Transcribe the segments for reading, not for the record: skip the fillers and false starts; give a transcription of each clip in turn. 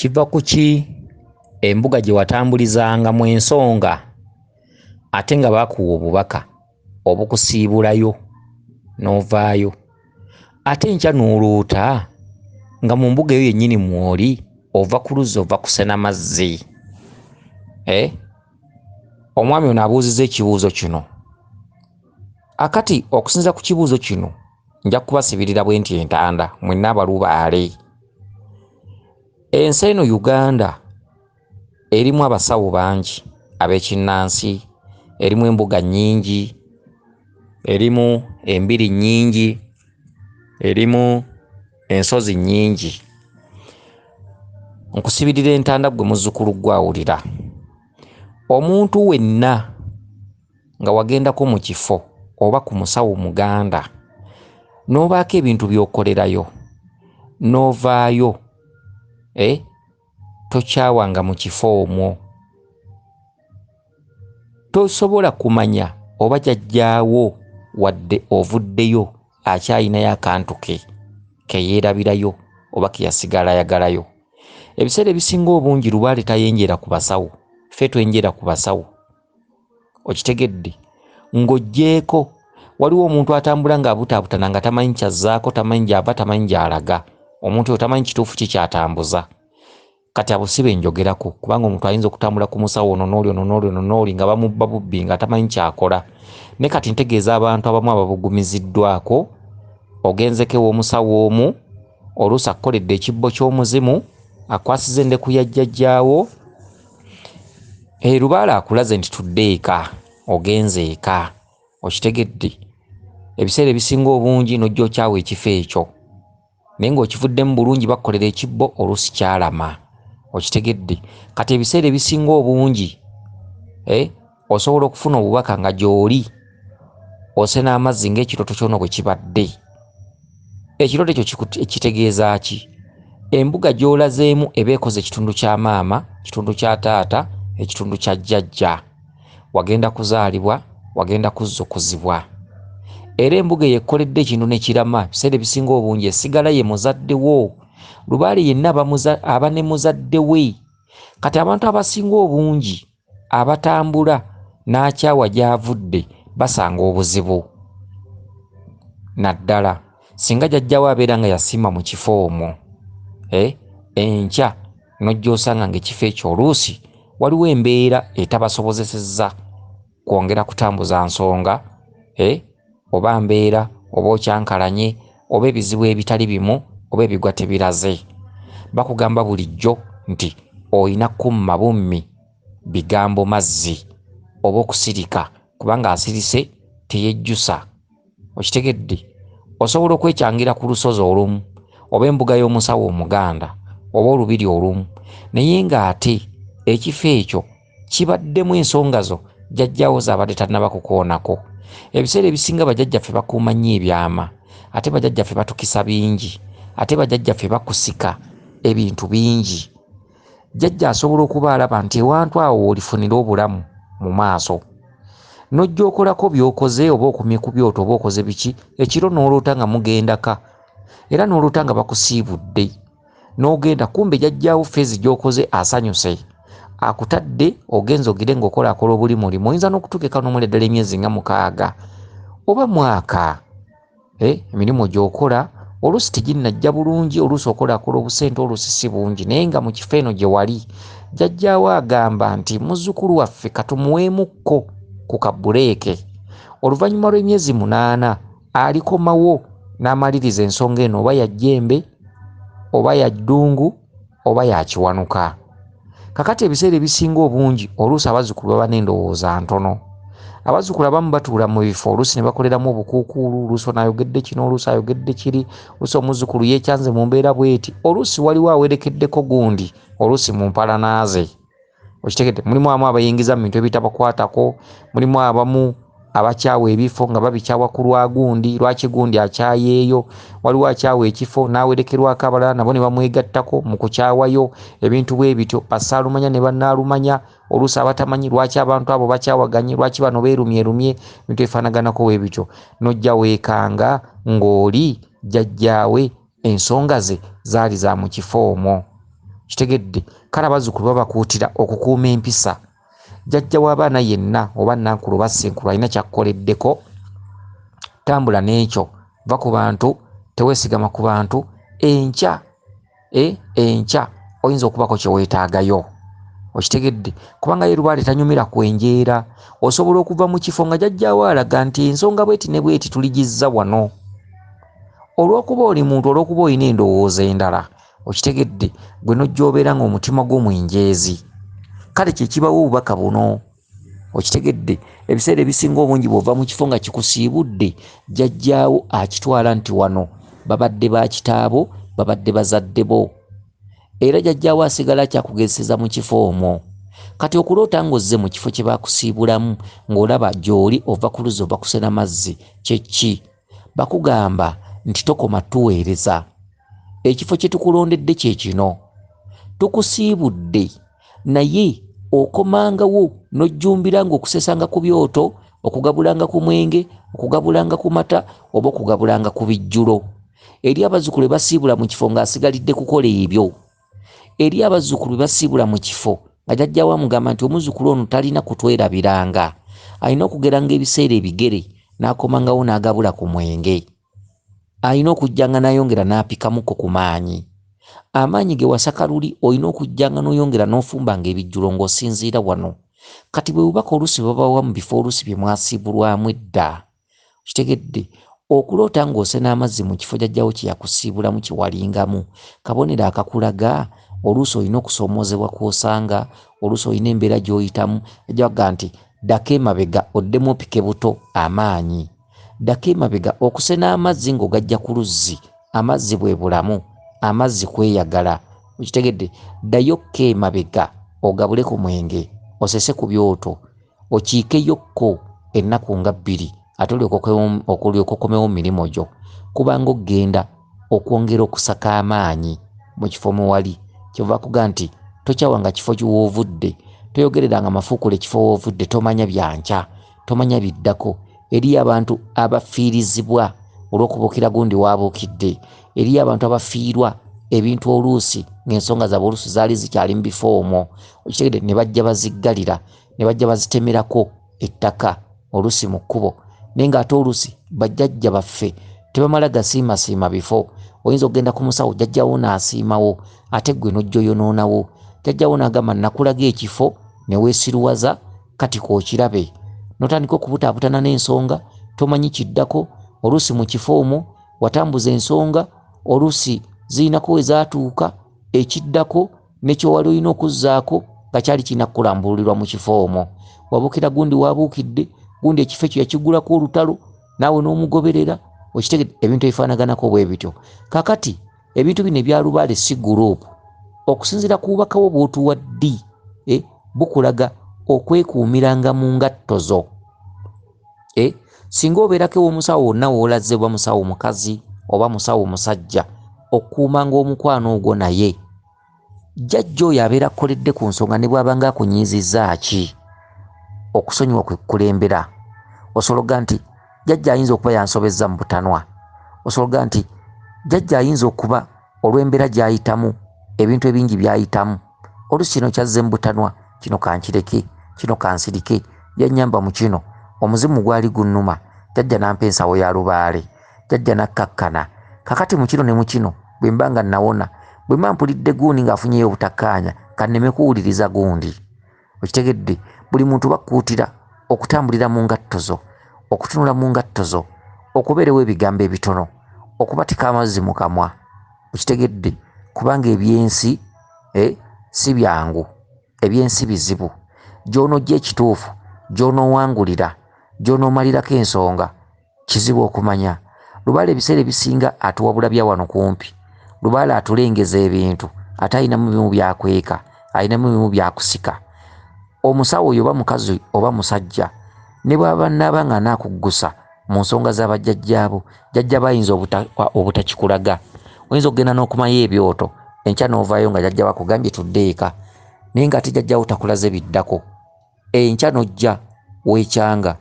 kiva ku ki embuga gye watambulizanga mu ensonga ate nga bakuwa obubaka obukusiibulayo n'ovaayo ate nkya n'oluuta nga mu mbuga eyo yennyini mw'oli ova ku luzzi ova kusena mazzi. Omwami ono abuuzizza ekibuuzo kino. Akati okusinziira ku kibuuzo kino nja kubasibirira bwe nti entanda mwenna abalubaale. Ensi eno Uganda erimu abasawo bangi ab'ekinnansi, erimu embuga nnyingi, erimu embiri nnyingi, erimu ensozi nnyingi. Nkusibirira entanda gwe muzzukulu gwawulira. Omuntu wenna nga wagendako mu kifo oba ku musawo muganda n'obaako ebintu by'okolerayo n'ovaayo tokyawanga mu kifo omwo. Tosobola kumanya oba jjajjaawo wadde ovuddeyo akyayinayo akantu ke yeerabirayo oba ke yasigala ayagalayo. Ebiseera ebisinga obungi lubaale tayenjera ku basawo, ffe twenjera ku basawo. Okitegedde? Ng'oggyeko waliwo omuntu atambula ng'abutaabutana nga tamanyi kyazzaako, tamanyi gy'ava, tamanyi gy'alaga. Omuntu oyo tamanyi kituufu ki ky'atambuza. Kati abo si be njogerako, kubanga omuntu ayinza okutambula ku musawo ono n'oli nga bamubba bubbi nga tamanyi kyakola. Ne kati ntegeeza abantu abamu ababugumiziddwako, ogenzeko ew'omusawo omu oluusi akukoledde ekibbo ky'omuzimu, akwasiza endeku ya jjajjaawo, lubaale akulaze nti tudde eka, ogenze eka. Okitegedde? Ebiseera ebisinga obungi n'ojja okyawa ekifo ekyo, naye ng'okivuddemu bulungi bakukolera ekibbo oluusi kyalama. Okitegedde? Kati ebiseera ebisinga obungi osobola okufuna obubaka nga gy'oli osena amazzi ng'ekirooto ky'ono bwe kibadde. Ekirooto ekyo kitegeeza ki? Embuga gy'olazeemu eba ekoze ekitundu kya maama, ekitundu kya taata, ekitundu kya jjajja. Wagenda kuzaalibwa, wagenda kuzzukuzibwa. Era embuga yekoledde ekintu ne kirama, ebiseera ebisinga obungi esigala ye muzaddewo. Lubaale yenna aba ne muzadde we. Kati abantu abasinga obungi abatambula n'akyawa gy'avudde basanga obuzibu. Naddala singa jjajjaawo abeera nga yasimba mu kifo omwo, enkya n'ojja osanga ng'ekifo ekyo oluusi waliwo embeera etabasobozesezza kwongera kutambuza nsonga, oba mbeera, oba okyankalanye, oba ebizibu ebitali bimu, oba ebigwa tebiraze. Bakugamba bulijjo nti oyina kumma bummi bigambo mazzi oba okusirika, kubanga asirise teyejjusa. Okitegedde? Osobola okwekyangira ku lusozi olumu oba embuga y'omusawo omuganda oba olubiri olumu, naye ng'ate ekifo ekyo kibaddemu ensonga zo jjajjaawo zaabadde tannaba kukoonako. Ebiseera ebisinga bajjajjaffe bakuuma nnyo ebyama, ate bajjajjaffe batukisa bingi, ate bajjajjaffe bakusika ebintu bingi. Jjajja asobola okuba alaba nti ewantu awo olifunira obulamu mu maaso, n'ojja okolako by'okoze oba okumye ku byoto oba okoze biki, ekiro n'oloota nga mugendaka era n'oloota nga bakusiibudde, n'ogenda kumbe jjajjaawo feezi gy'okoze asanyuse, akutadde ogenza ogire ng'okolakola obuli mulimu. Oyinza n'okutuuka n'omuli ddala emyezi nga 6 oba mwaka. Emirimu gy'okola oluusi teginnajja bulungi, oluusi okolakola obusente oluusi si bungi, naye nga mu kifo eno gye wali jjajjaawo agamba nti muzzukulu waffe katumuweemukko ku kabuleeke. Oluvannyuma lw'emyezi 8 alikomawo n'amaliriza ensonga eno, oba ya jjembe oba ya ddungu oba ya kiwanuka. Kakati ebiseera ebisinga obungi oluusi abazzukulu baba n'endowooza ntono. Abazzukulu abamu batuula mu bifo oluusi ne bakoleramu obukuukuulu, oluusi ono ayogedde kino, oluusi ayogedde kiri, oluusi omuzzukulu yeekyanze mu mbeera bw'eti, oluusi waliwo awerekeddeko gundi, oluusi mu mpalanaaze. Okitegedde? Mulimu abamu abayingiza mu bintu ebitabakwatako, mulimu abamu abakyawa ebifo nga babikyawa ku lwa gundi, lwaki gundi akyayeeyo, waliwo akyawa ekifo n'awerekerwako abalala nabo ne bamwegattako mu kukyawayo ebintu bwe bityo. Bassaalumanya ne bannaalumanya, oluusi abatamanyi lwaki abantu abo bakyawaganye, lwaki bano beerumyerumye, ebintu ebifaanaganako bwe bityo. N'ojja weekanga ng'oli jjajjaawe ensonga ze zaali za mu kifo omwo. kitegedde kale abazzukulu babakuutira okukuuma empisa. Jjajja w'abaana yenna oba nankulu oba ssenkulu alina kyakkoleddeko, tambula n'ekyo, va ku bantu, teweesigama ku bantu. Enkya oyinza okubako kye weetaagayo, okitegedde, kubanga ye Lubaale tanyumira kwenjeera. Osobola okuva mu kifo nga jjajjaawo alaga nti ensonga bweti ne bweti tuligizza wano, olw'okuba oli muntu, olw'okuba olina endowooza endala, okitegedde, gwe nojja obeera ng'omutima gwo mwenjeezi. Kale kye kibawo obubaka buno, okitegedde. Ebiseera ebisinga obungi bw'ova mu kifo nga kikusiibudde, jjajjaawo akitwala nti wano babadde ba kitaabo, babadde bazadde bo, era jjajjaawo asigala kyakugezeseza mu kifo omwo. Kati okuloota ng'ozze mu kifo kye baakusiibulamu ng'olaba gy'oli ova ku luzzi ova kusena mazzi, kye ki? Bakugamba nti tokoma tuweereza. Ekifo kye tukulondedde kye kino, tukusiibudde naye okomangawo n'ojjumbira ng'okusesanga ku byoto, okugabulanga ku mwenge, okugabulanga ku mata oba okugabulanga ku bijjulo. Eri abazzukulu basiibula mu kifo ng'asigalidde kukola ebyo. Eri abazzukulu basiibula mu kifo nga jjajjaawo amugamba nti omuzzukulu ono talina kutwerabiranga, alina okugeranga ebiseera ebigere n'akomangawo n'agabula ku mwenge. Alina okujjanga n'ayongera n'apikamuko ku maanyi. Amaanyi ge wasaka luli olina okujjanga n'oyongera n'ofumbanga ebijjulo ng'osinziira wano. Kati bwe bubaka oluusi babawa mu bifo oluusi bye mwasiibulwamu edda, kitegedde. Okuloota ng'osena amazzi mu kifo jjajjaawo kye yakusiibulamu kiwalingamu, kabonero akakulaga oluusi olina okusoomoozebwa kw'osanga, oluusi olina embeera gy'oyitamu. Ejjaga nti ddako emabega oddemu opike buto amaanyi. Ddako emabega okusena amazzi ng'ogajja ku luzzi, amazzi bwe bulamu, amazzi kweyagala, okitegedde. Ddayokko emabega ogabule ku mwenge, osese ku byoto, okiikeyokko ennaku nga 2 ate olyoka okomewo mu mirimu gyo, kubanga ogenda okwongera okusaka amaanyi mu kifo mwe wali. Kyova kuga nti tokyawanga kifo gy'oovudde, toyogereranga mafuukule kifo w'ovudde, tomanya byankya, tomanya biddako. Eriyo abantu abafiirizibwa olw'okubuukira gundi waabuukidde, eriyo abantu abafiirwa ebintu oluusi ng'ensonga zaabwe oluusi zaali zikyali mu bifo omwo, okitegedde, ne bajja baziggalira, ne bajja bazitemerako ettaka oluusi mu kkubo. Naye ng'ate oluusi bajjajja baffe tebamala gasiimasiima bifo. Oyinza okugenda ku musawo jjajjaawo n'asiimawo, ate ggwe n'ojja oyonoonawo. Jjajjaawo n'agamba nakulaga ekifo ne weesiruwaza, kati kookirabe. N'otandika okubutaabutana n'ensonga, tomanyi kiddako. Oluusi mu kifo omwo watambuza ensonga, oluusi zirinako we zaatuuka, ekiddako ne kyowali olina okuzzaako nga kyali kirina kukulambululirwa mu kifo omwo. Wabuukira gundi waabuukidde, gundi ekifo ekyo yakigulako olutalo, naawe n'omugoberera, okitegedde. Ebintu ebifaanaganako bwe bityo. Kakati ebintu bino ebya Lubaale si guruupu. Okusinziira ku bubaka bwo bw'otuwa ddi, bukulaga okwekuumiranga mu ngatto zo. Singa obeerako ew'omusawo wonna woolaze, oba musawo mukazi oba musawo musajja, okuumanga omukwano ogwo naye. Jjajja oyo abeera akkoledde ku nsonga ne bw'abanga akunyiizizza ki, okusonyiwa kwe kukulembera. Osologa nti jjajja ayinza okuba yansobezza mu butanwa. Osologa nti jjajja ayinza okuba olw'embeera gy'ayitamu, ebintu ebingi by'ayitamu, oluusi kino kyazze mu butanwa, kino kankireke, kino kansirike, yannyamba mu kino, omuzimu gwali gunnuma, jjajja nampa ensawo ya Lubaale, jjajja nakkakkana. Kakati mu kino ne mu kino bwe mba nga nawona, bwe mba mpulidde gundi ng'afunyeyo obutakkaanya, kanneme kuwuliriza gundi, okitegedde. Buli muntu bakkuutira okutambulira mu ngatto zo, okutunula mu ngatto zo, okubeerewo ebigambo ebitono, okubatika amazzi mu kamwa, okitegedde. Kubanga ebyensi si byangu, ebyensi bizibu. Gy'onojja ekituufu, gy'onoowangulira, gy'onoomalirako ensonga, kizibu okumanya. Lubaale ebiseera ebisinga atuwabula bya wano kumpi. Lubaale atulengeza ebintu, ate ayinamu bimu byakweka, ayinamu bimu byakusika. Omusawo oyo oba mukazi oba musajja, ne bw'aba naaba nga anaakuggusa mu nsonga z'abajjajjaabo, jjajja bayinza obutakikulaga. Oyinza okugenda n'okumayo ebyoto, enkya n'ovaayo nga jjajja bakugambye tudde eka, naye ng'ate jjajjaawo takulaze biddako. Enkya n'ojja weekyanga,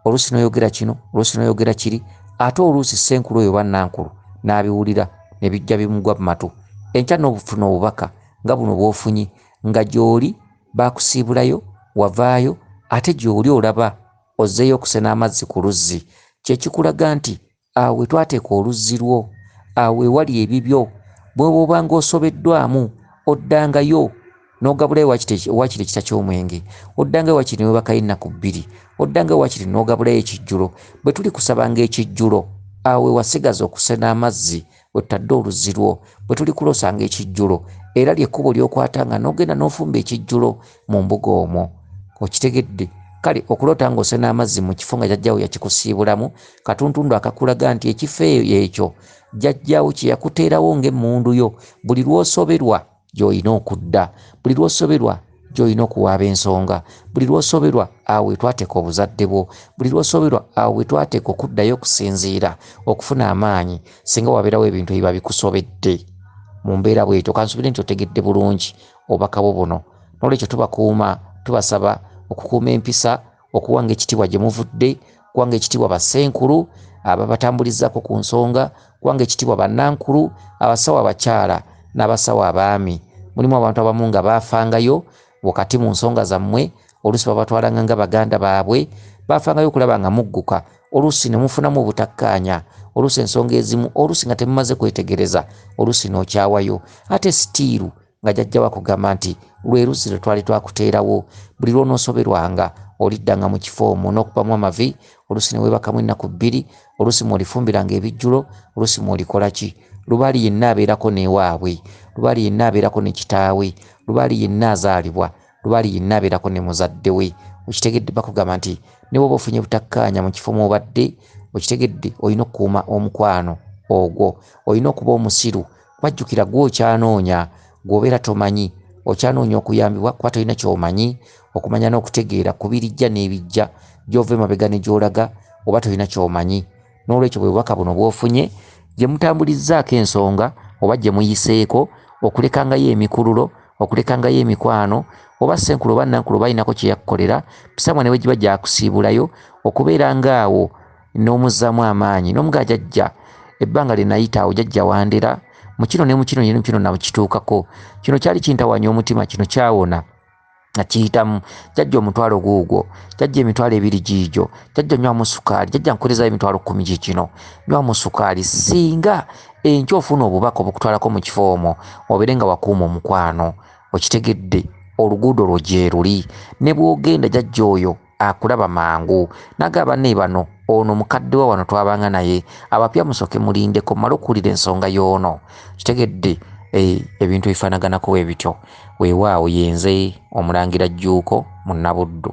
oluusi n'oyogera kino, oluusi n'oyogera kiri, ate oluusi ssenkulu oyo oba nankulu n'abiwulira ne bijja bimugwa mu matu, enkya n'obufuna obubaka nga buno bw'ofunye nga gy'oli baakusiibulayo wavaayo ate gy'oli olaba ozzeeyo okusena amazzi ku luzzi kyekikulaga nti awo we twateeka oluzzi lwo awo ewali ebibyo bwe bw'obanga osobeddwamu oddangayo n'ogabulayo wakiri ekita ky'omwenge oddangayo wakiri n'obakayo ennaku 2 oddangayo wakiri n'ogabulayo ekijjulo bwe tuli kusabanga ekijjulo awo we wasigaza okusena amazzi we tutadde oluzzi lwo bwe tuli kulosanga ekijjulo era lyekkubo ly'okwatanga n'ogenda n'ofumba ekijjulo mu mbuga omwo okitegedde kale okulota ng'osena amazzi mu kifo nga jjajjaawo yakikusiibulamu katuntundu akakulaga nti ekifo ekyo jjajjaawo kye yakuteerawo ng'emmundu yo buli lw'osoberwa gy'olina okudda buli lw'osoberwa gy'olina okuwaaba ensonga buli lw'osoberwa awo we twateeka obuzadde bwo buli lw'osoberwa awo we twateeka okuddayo okusinziira okufuna amaanyi singa wabeerawo ebintu ebiba bikusobedde mu mbeera bwetyo kansubire nti otegedde bulungi obubaka bwo buno n'olwekyo tubakuuma tubasaba okukuuma empisa okuwanga ekitiibwa gye muvudde kuwanga ekitiibwa bassenkulu ababatambulizaako ku nsonga kuwanga ekitiibwa bannankulu abasawo abakyala n'abasawo abaami mulimu abantu abamu nga baafangayo wakati mu nsonga zammwe oluusi babatwalanga nga baganda baabwe baafangayo okulaba nga mugguka oluusi ne mufunamu obutakkaanya oluusi ensonga ezimu oluusi nga temumaze kwetegereza oluusi n'okyawayo ate sitiiru nga jjajja wakugamba nti lwe luzzi lwe twali twakuteerawo buli lw'onoosoberwanga oliddanga mu kifo omwo n'okubamu amavi oluusi ne weebakamu ennaku 2 oluusi mwolifumbiranga ebijjulo oluusi mwolikola ki lubaali yenna abeerako n'ewaabwe lubaali yenna abeerako ne kitaawe lubaali yenna azaalibwa lubaali yenna abeerako ne muzadde we okitegedde bakugamba nti ne bw'oba ofunye butakkaanya mu kifo mw'obadde okitegedde olina okukuuma omukwano ogwo olina okuba omusiru kwajjukira gwe okyanoonya gw'obeera tomanyi okyanoonya okuyambibwa kuba tolina ky'omanyi okumanya n'okutegeera ku birijja n'ebijja gy'ova emabega ne gy'olaga oba tolina ky'omanyi n'olwekyo bwe bubaka buno bw'ofunye gye mutambulizzaako ensonga oba gye muyiseeko okulekangayo emikululo okulekangayo emikwano oba ssenkulu oba nankulu balinako kye yakkolera pisamwa ne bwe giba gyakusiibulayo okubeera ngaawo n'omuzzaamu amaanyi n'omugaa jjajja ebbanga lye nayita awo jjajja wandera mu kino ne mu kino ne mu kino nakituukako kino kyali kintawanya omutima kino kyawona nakiyitamu jjajja omutwalo guugwo jjajja emitwalo 2 giigyo jjajja nywamu sukaali jjajja nkolezayo emitwalo 10 giikino nywamu sukaali singa enkya ofuna obubaka obukutwalako mu kifo omwo obeere nga wakuuma omukwano okitegedde oluguudo lwo gye luli ne bw'ogenda jjajja oyo akulaba mangu nagamba ne bano ono mukadde wa wano twabanga naye abapya musooke mulindeko mmale okuwulira ensonga y'ono kitegedde ebintu bifaanaganako bwe bityo weewaawo yenze Omulangira Jjuuko mu Nnabuddu.